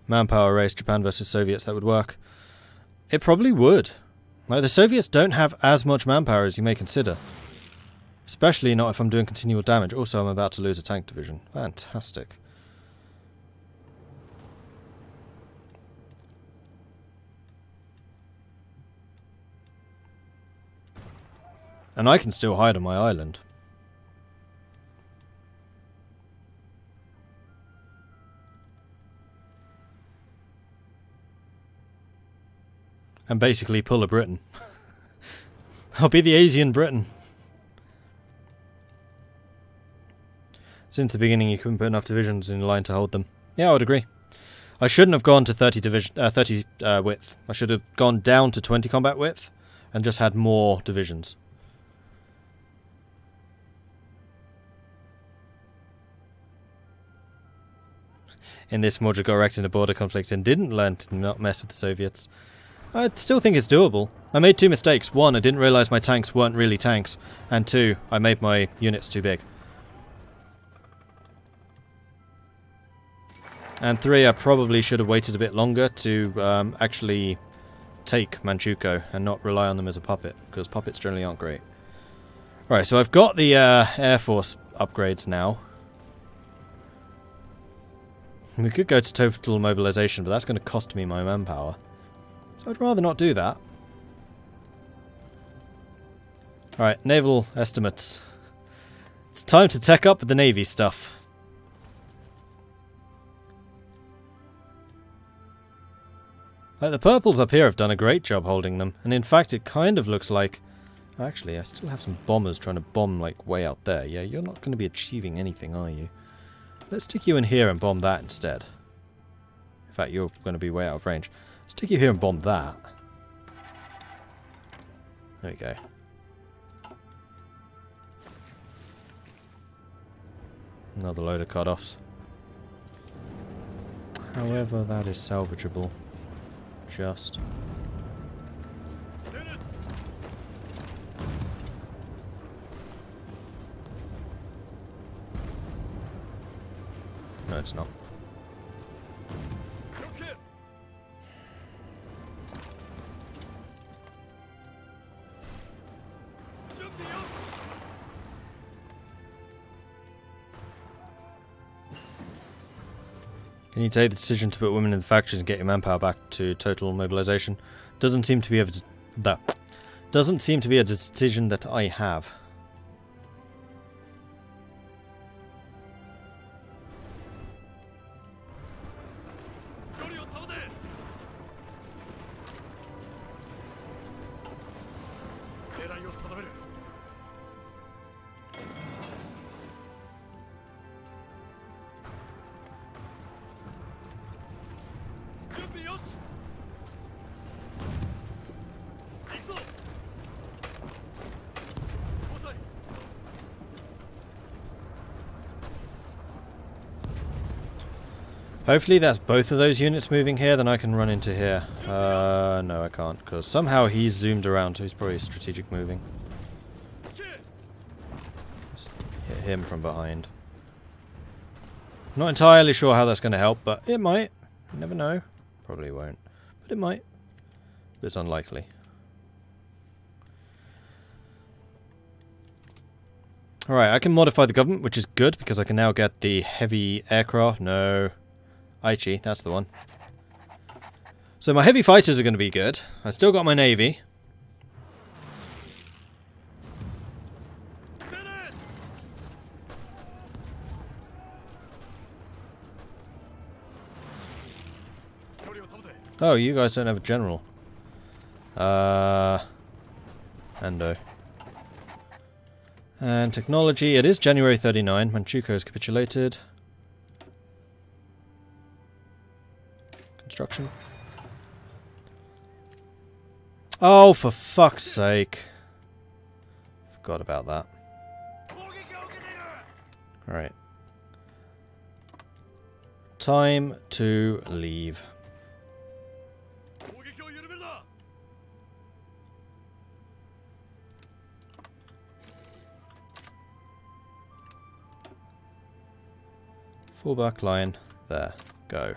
manpower race, Japan versus Soviets, that would work. It probably would. Like, the Soviets don't have as much manpower as you may consider. Especially not if I'm doing continual damage. Also, I'm about to lose a tank division. Fantastic. And I can still hide on my island. And basically pull a Britain. I'll be the Asian Britain. Since the beginning you couldn't put enough divisions in line to hold them. Yeah, I would agree. I shouldn't have gone to 30 width. I should have gone down to 20 combat width and just had more divisions. In this, Mordred got wrecked in a border conflict and didn't learn to not mess with the Soviets. I still think it's doable. I made two mistakes. One, I didn't realise my tanks weren't really tanks. And two, I made my units too big. And three, I probably should have waited a bit longer to actually take Manchukuo and not rely on them as a puppet, because puppets generally aren't great. Right, so I've got the Air Force upgrades now. We could go to total mobilization, but that's going to cost me my manpower. So I'd rather not do that. Alright, naval estimates. It's time to tech up with the navy stuff. Like, the purples up here have done a great job holding them, and in fact it kind of looks like... Actually, I still have some bombers trying to bomb, like, way out there. Yeah, you're not going to be achieving anything, are you? Let's stick you in here and bomb that instead. In fact, you're going to be way out of range. Stick you here and bomb that. There we go. Another load of cut-offs. However, that is salvageable. Just. No, it's not. Can you take the decision to put women in the factories and get your manpower back to total mobilization? Doesn't seem to be a decision that I have. Hopefully that's both of those units moving here, then I can run into here. No I can't, because somehow he's zoomed around, so he's probably strategic moving. Just hit him from behind. Not entirely sure how that's going to help, but it might. You never know. Probably won't, but it might. But it's unlikely. Alright, I can modify the government, which is good, because I can now get the heavy aircraft. No. Aichi, that's the one. So my heavy fighters are going to be good. I still got my navy. Oh, you guys don't have a general. Ando. And technology, it is January 39. Manchukuo has capitulated. Construction. Oh, for fuck's sake. Forgot about that. Alright. Time to leave. Full back line. There. Go.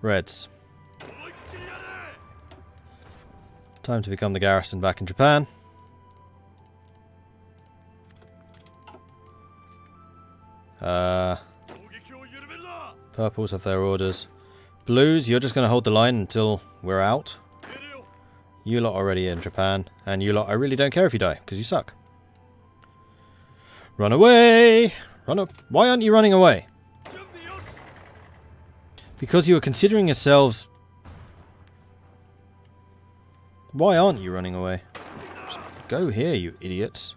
Reds. Time to become the garrison back in Japan. Purples have their orders. Blues, you're just going to hold the line until we're out. You lot already in Japan. And you lot, I really don't care if you die, because you suck. Run away! Why aren't you running away? Because you were considering yourselves... Why aren't you running away? Just go here, you idiots.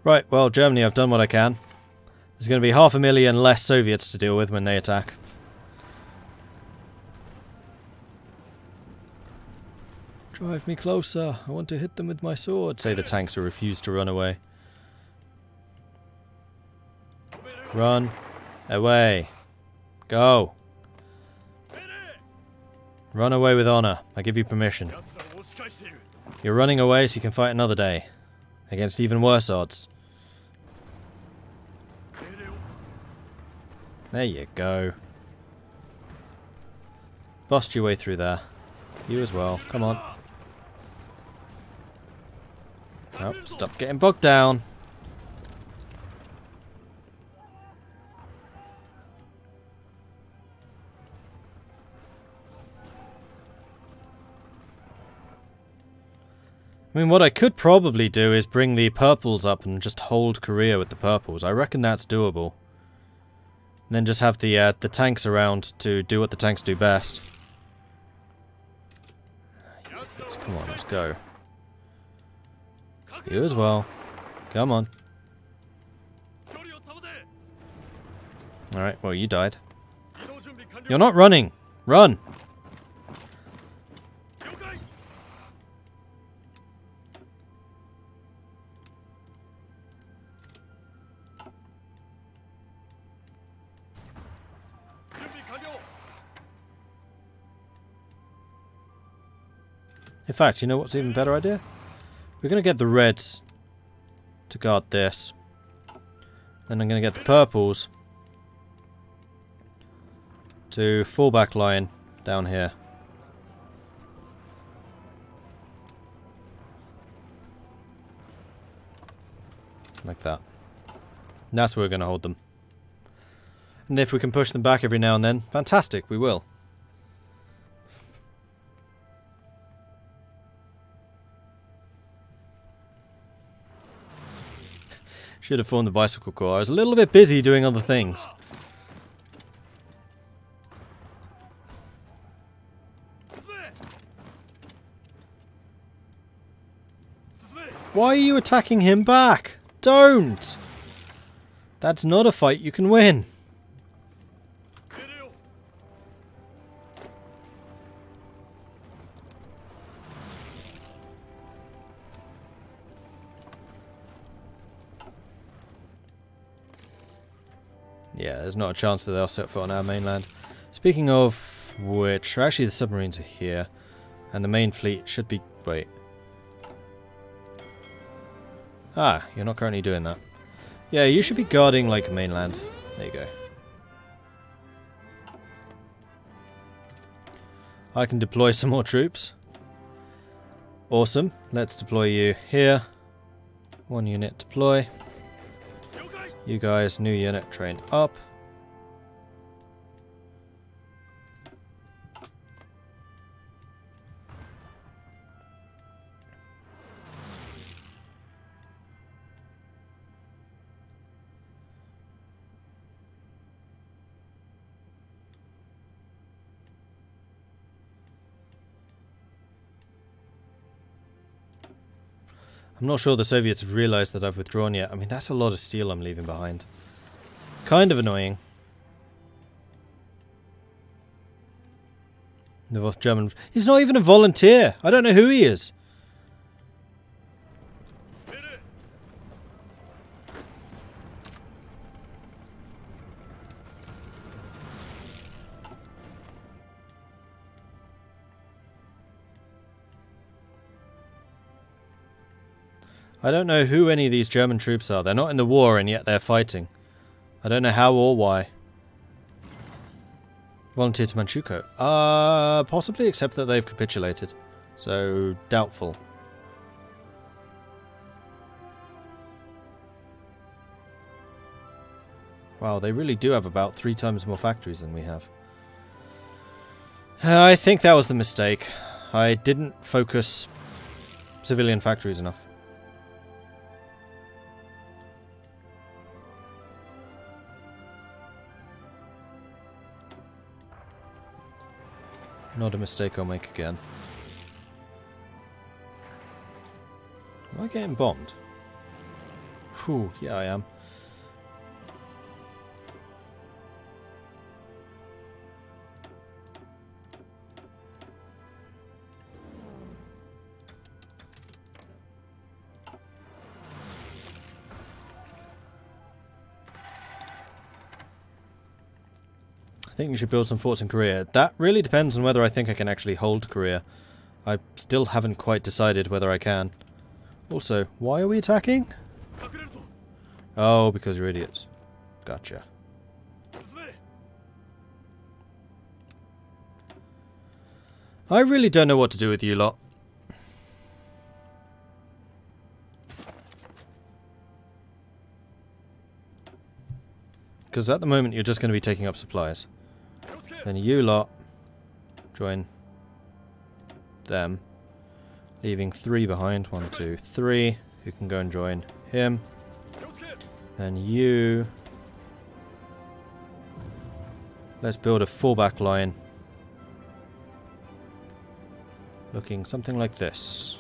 Right, well, Germany, I've done what I can. There's going to be 500,000 less Soviets to deal with when they attack. Drive me closer. I want to hit them with my sword, say the tanks who refuse to run away. Run away. Go. Run away with honor. I give you permission. You're running away so you can fight another day. Against even worse odds. There you go. Bust your way through there. You as well. Come on. Oh, stop getting bogged down. I mean, what I could probably do is bring the purples up and just hold Korea with the purples. I reckon that's doable. And then just have the tanks around to do what the tanks do best. Come on, let's go. You as well. Come on. Alright, well, you died. You're not running! Run! In fact, you know what's an even better idea? We're going to get the reds to guard this. Then I'm going to get the purples to fall back line down here. Like that. And that's where we're going to hold them. And if we can push them back every now and then, fantastic, we will. Should have formed the bicycle corps. I was a little bit busy doing other things. Why are you attacking him back? Don't! That's not a fight you can win. Yeah, there's not a chance that they'll set foot on our mainland. Speaking of which, actually the submarines are here. And the main fleet should be... wait. Ah, you're not currently doing that. Yeah, you should be guarding, like, mainland. There you go. I can deploy some more troops. Awesome. Let's deploy you here. 1 unit deploy. You guys, new unit, train up. I'm not sure the Soviets have realized that I've withdrawn yet. I mean, that's a lot of steel I'm leaving behind. Kind of annoying. The German... He's not even a volunteer! I don't know who he is! I don't know who any of these German troops are. They're not in the war and yet they're fighting. I don't know how or why. Volunteer to Manchukuo. Possibly, except that they've capitulated. So, doubtful. Wow, they really do have about 3 times more factories than we have. I think that was the mistake. I didn't focus civilian factories enough. Not a mistake I'll make again. Am I getting bombed? Whew, yeah I am. I think you should build some forts in Korea. That really depends on whether I think I can actually hold Korea. I still haven't quite decided whether I can. Also, why are we attacking? Oh, because you're idiots. Gotcha. I really don't know what to do with you lot. Because at the moment you're just going to be taking up supplies. Then you lot join them, leaving 3 behind. 1, 2, 3. Who can go and join him? Then you. Let's build a fallback line, looking something like this.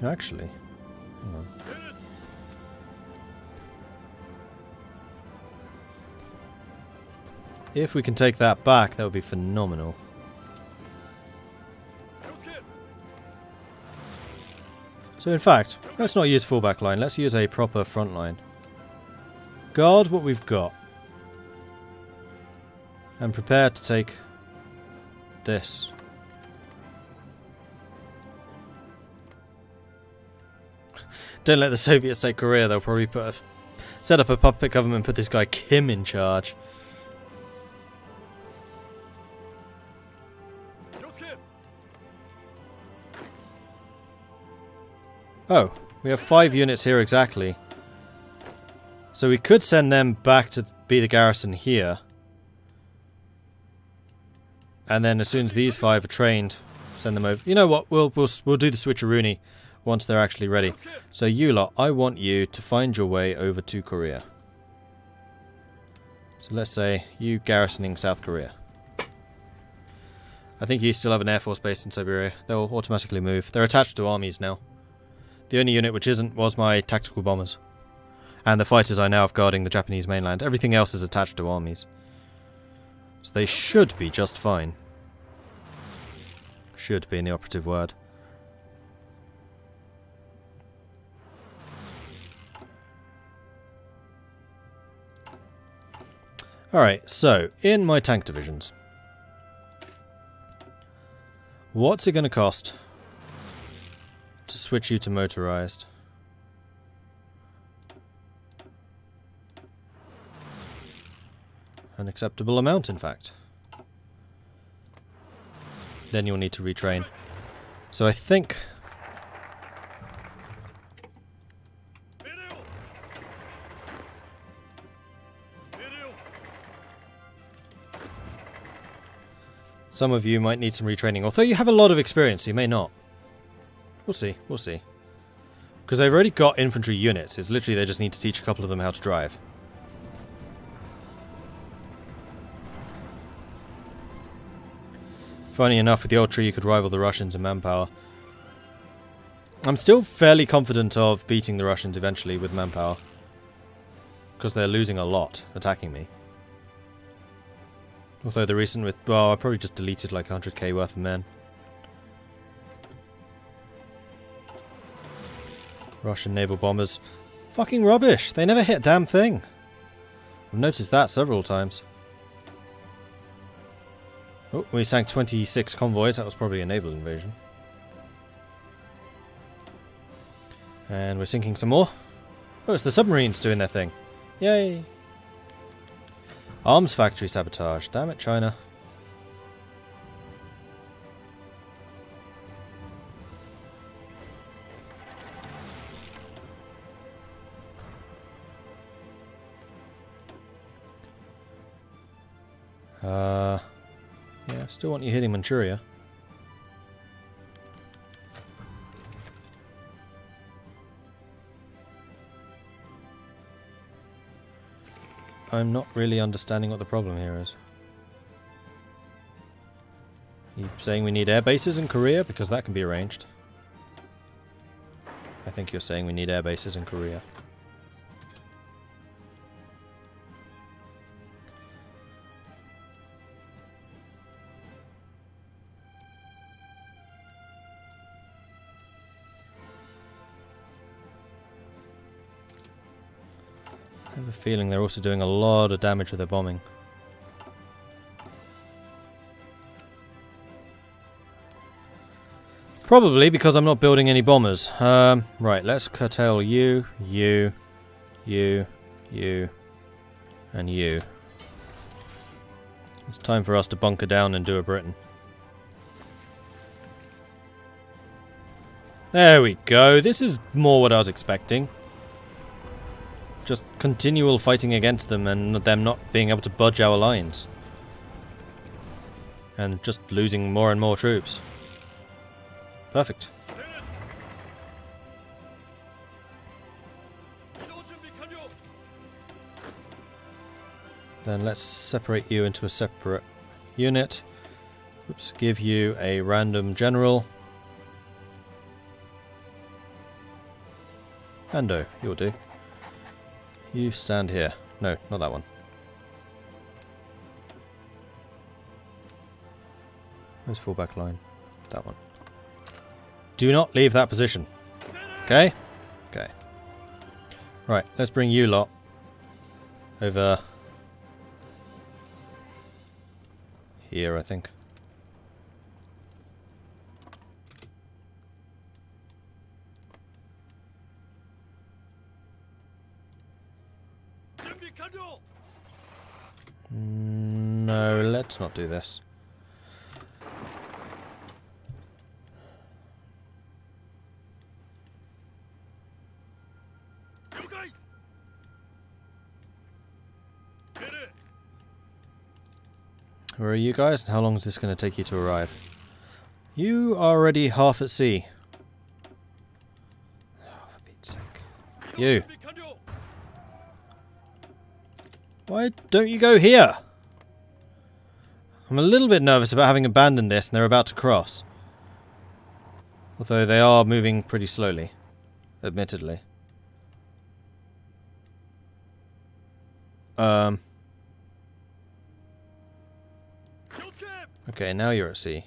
Actually, hang on. If we can take that back, that would be phenomenal. So in fact, let's not use fullback line, let's use a proper front line. Guard what we've got. And prepare to take this. Don't let the Soviets take Korea, they'll probably set up a puppet government and put this guy Kim in charge. Oh, we have 5 units here exactly. So we could send them back to be the garrison here. And then as soon as these 5 are trained, send them over. You know what, we'll do the switcheroony once they're actually ready. So you lot, I want you to find your way over to Korea. So let's say you garrisoning South Korea. I think you still have an air force base in Siberia. They'll automatically move. They're attached to armies now. The only unit which isn't was my tactical bombers. And the fighters I now have guarding the Japanese mainland. Everything else is attached to armies. So they should be just fine. Should be in the operative word. Alright, so, in my tank divisions. What's it going to cost to switch you to motorized? An acceptable amount, in fact. Then you'll need to retrain. So I think... some of you might need some retraining. Although you have a lot of experience, you may not. We'll see, we'll see. Because they've already got infantry units. It's literally they just need to teach a couple of them how to drive. Funny enough, with the old tree you could rival the Russians in manpower. I'm still fairly confident of beating the Russians eventually with manpower. Because they're losing a lot attacking me. Although the recent with... well, I probably just deleted like 100k worth of men. Russian naval bombers. Fucking rubbish. They never hit a damn thing. I've noticed that several times. Oh, we sank 26 convoys. That was probably a naval invasion. And we're sinking some more. Oh, it's the submarines doing their thing. Yay! Arms factory sabotage. Damn it, China. Yeah, still want you hitting Manchuria. I'm not really understanding what the problem here is. Are you saying we need air bases in Korea? Because that can be arranged. I think you're saying we need air bases in Korea. I have a feeling they're also doing a lot of damage with their bombing. Probably because I'm not building any bombers. Right, let's curtail you, you, and you. It's time for us to bunker down and do a Britain. There we go. This is more what I was expecting. Just continual fighting against them and them not being able to budge our lines. And just losing more and more troops. Perfect. Then let's separate you into a separate unit. Oops, give you a random general. Hando, you'll do. You stand here. No, not that one. Where's fallback line? That one. Do not leave that position. Okay? Okay. Right, let's bring you lot over here, I think. No, let's not do this. Where are you guys? How long is this going to take you to arrive? You are already half at sea. Oh, for Pete's sake. You. Why don't you go here? I'm a little bit nervous about having abandoned this and they're about to cross. Although they are moving pretty slowly, admittedly. Okay, now you're at sea.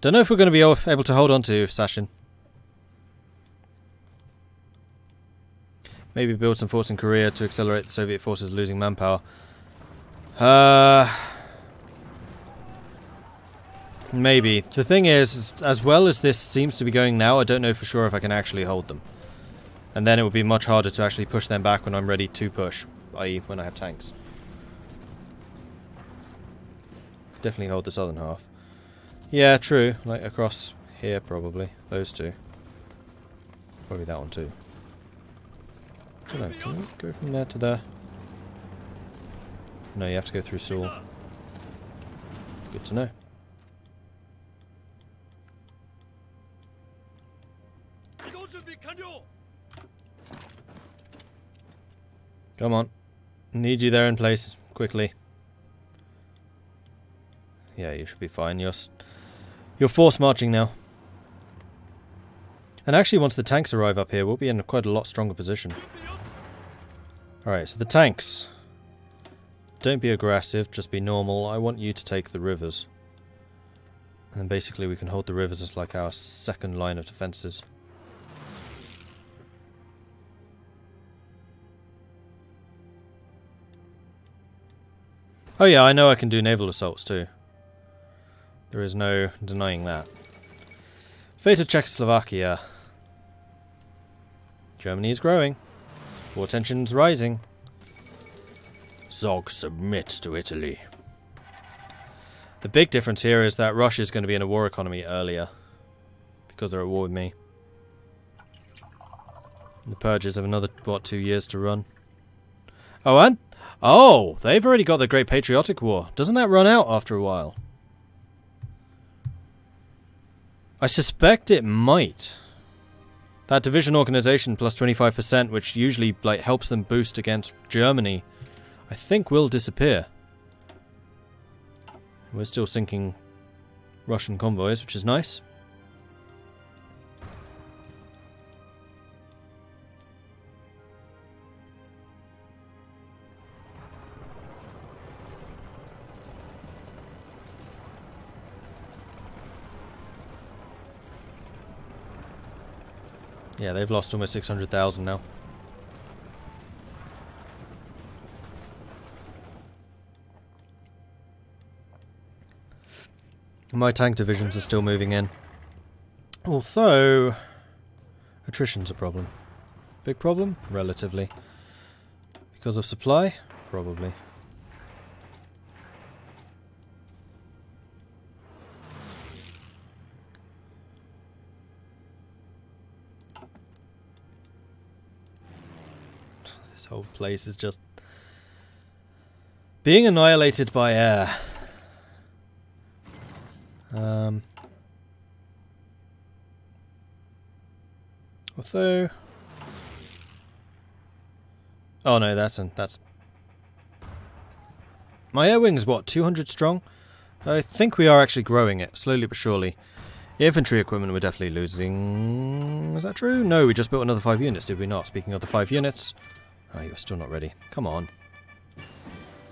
Don't know if we're going to be able to hold on to Sachin. Maybe build some force in Korea to accelerate the Soviet forces losing manpower. Maybe. The thing is, as well as this seems to be going now, I don't know for sure if I can actually hold them. And then it would be much harder to actually push them back when I'm ready to push, i.e. when I have tanks. Definitely hold the southern half. Yeah, true. Like across here, probably. Those two. Probably that one too. I don't know. Can we go from there to there? No, you have to go through Seoul. Good to know. Come on. Need you there in place, quickly. Yeah, you should be fine. You're force marching now. And actually, once the tanks arrive up here, we'll be in quite a lot stronger position. Alright, so the tanks. Don't be aggressive, just be normal. I want you to take the rivers. And then basically we can hold the rivers as like our second line of defences. Oh yeah, I know I can do naval assaults too. There is no denying that. Fate of Czechoslovakia. Germany is growing. War tensions rising. Zog submits to Italy. The big difference here is that Russia is going to be in a war economy earlier. Because they're at war with me. And the purges have another, what, 2 years to run. Oh, and... Oh! They've already got the Great Patriotic War. Doesn't that run out after a while? I suspect it might. That division organization plus 25%, which usually like helps them boost against Germany, I think will disappear. We're still sinking Russian convoys, which is nice. Yeah, they've lost almost 600,000 now. My tank divisions are still moving in. Although, attrition's a problem. Big problem? Relatively. Because of supply? Probably. This whole place is just being annihilated by air. Although, oh no, that's my air wing is what, 200 strong? I think we are actually growing it slowly but surely. The infantry equipment we're definitely losing. Is that true? No, we just built another 5 units, did we not? Speaking of the 5 units, oh, you're still not ready. Come on.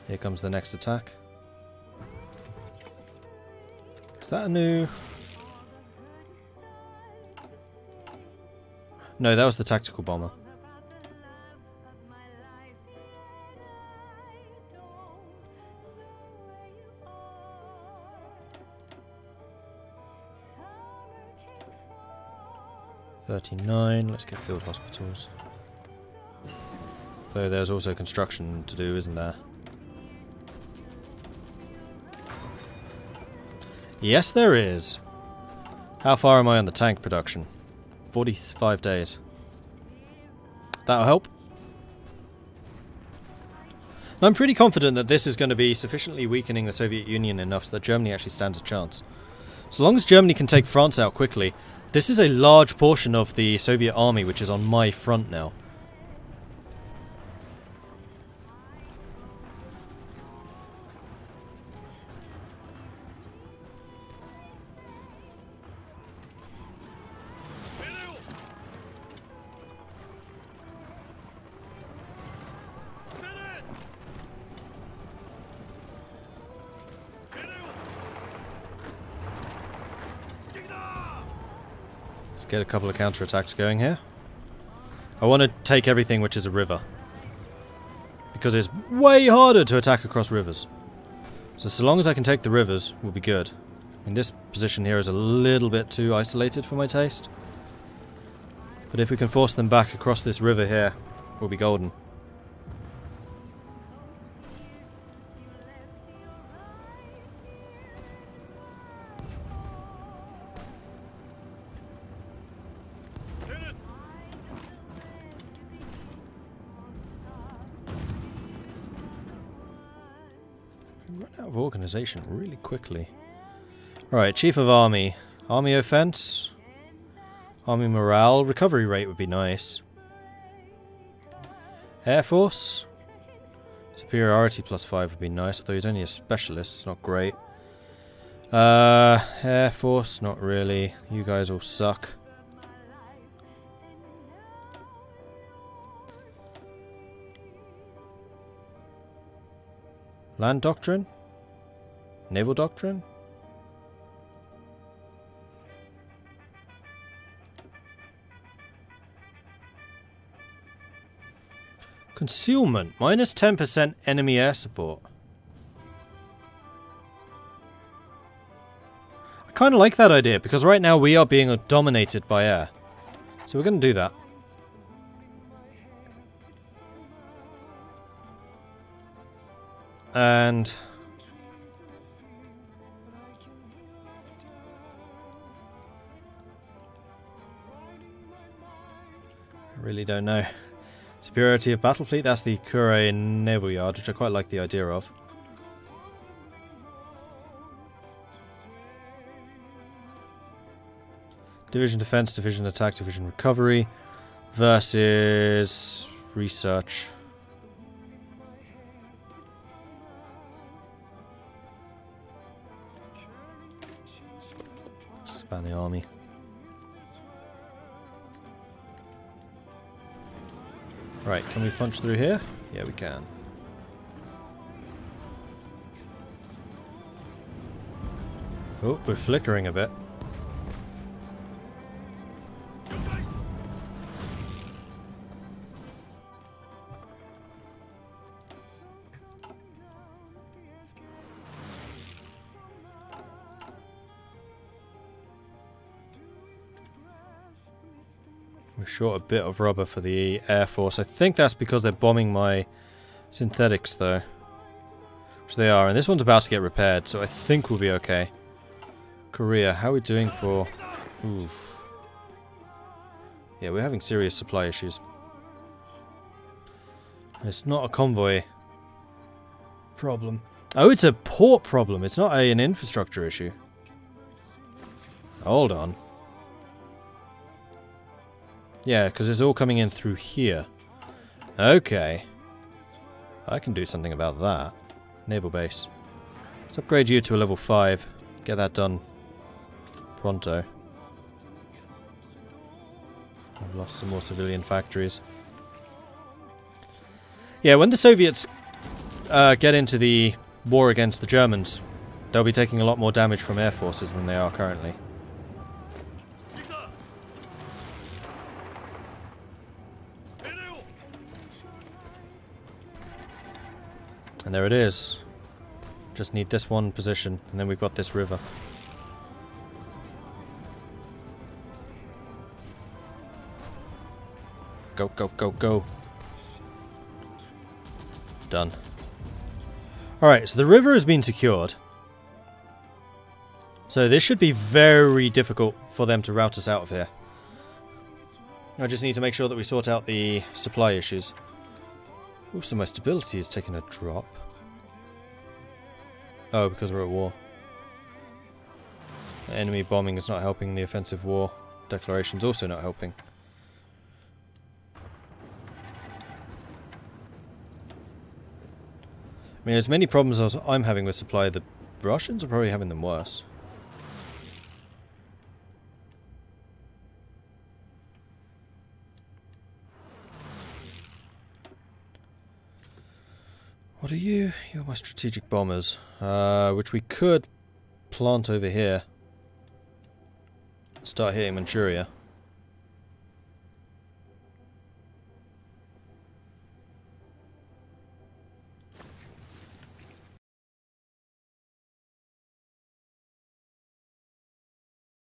Here comes the next attack. Is that a new... No, that was the tactical bomber. $39. Let's get field hospitals. Though there's also construction to do, isn't there? Yes, there is. How far am I on the tank production? 45 days. That'll help. I'm pretty confident that this is going to be sufficiently weakening the Soviet Union enough so that Germany actually stands a chance. So long as Germany can take France out quickly, this is a large portion of the Soviet army which is on my front now. Let's get a couple of counterattacks going here. I want to take everything which is a river. Because it's way harder to attack across rivers. So long as I can take the rivers, we'll be good. I mean, this position here is a little bit too isolated for my taste. But if we can force them back across this river here, we'll be golden. Run out of organisation really quickly. Right, Chief of Army. Army offense. Army morale. Recovery rate would be nice. Air Force. Superiority +5 would be nice, although he's only a specialist, it's not great. Air Force, not really. You guys all suck. Land Doctrine? Naval Doctrine? Concealment. Minus 10% enemy air support. I kind of like that idea, because right now we are being dominated by air. So we're going to do that. And... I really don't know. Superiority of battle fleet, that's the Kure Naval Yard, which I quite like the idea of. Division Defense, Division Attack, Division Recovery versus Research. Expand the army. Right, can we punch through here? Yeah, we can. Oh, we're flickering a bit. We're short a bit of rubber for the Air Force. I think that's because they're bombing my synthetics, though. Which they are, and this one's about to get repaired, so I think we'll be okay. Korea, how are we doing for... Oof. Yeah, we're having serious supply issues. It's not a convoy problem. Oh, it's a port problem. It's not an infrastructure issue. Hold on. Yeah, because it's all coming in through here. Okay. I can do something about that. Naval base. Let's upgrade you to a level 5. Get that done pronto. I've lost some more civilian factories. Yeah, when the Soviets get into the war against the Germans, they'll be taking a lot more damage from air forces than they are currently. And there it is. Just need this one position, and then we've got this river. Go, go, go, go. Done. Alright, so the river has been secured. So this should be very difficult for them to rout us out of here. I just need to make sure that we sort out the supply issues. Also, my stability has taken a drop. Oh, because we're at war. Enemy bombing is not helping. The offensive war declaration's also not helping. I mean, as many problems as I'm having with supply, the Russians are probably having them worse. What are you? You're my strategic bombers, which we could plant over here. Start hitting Manchuria.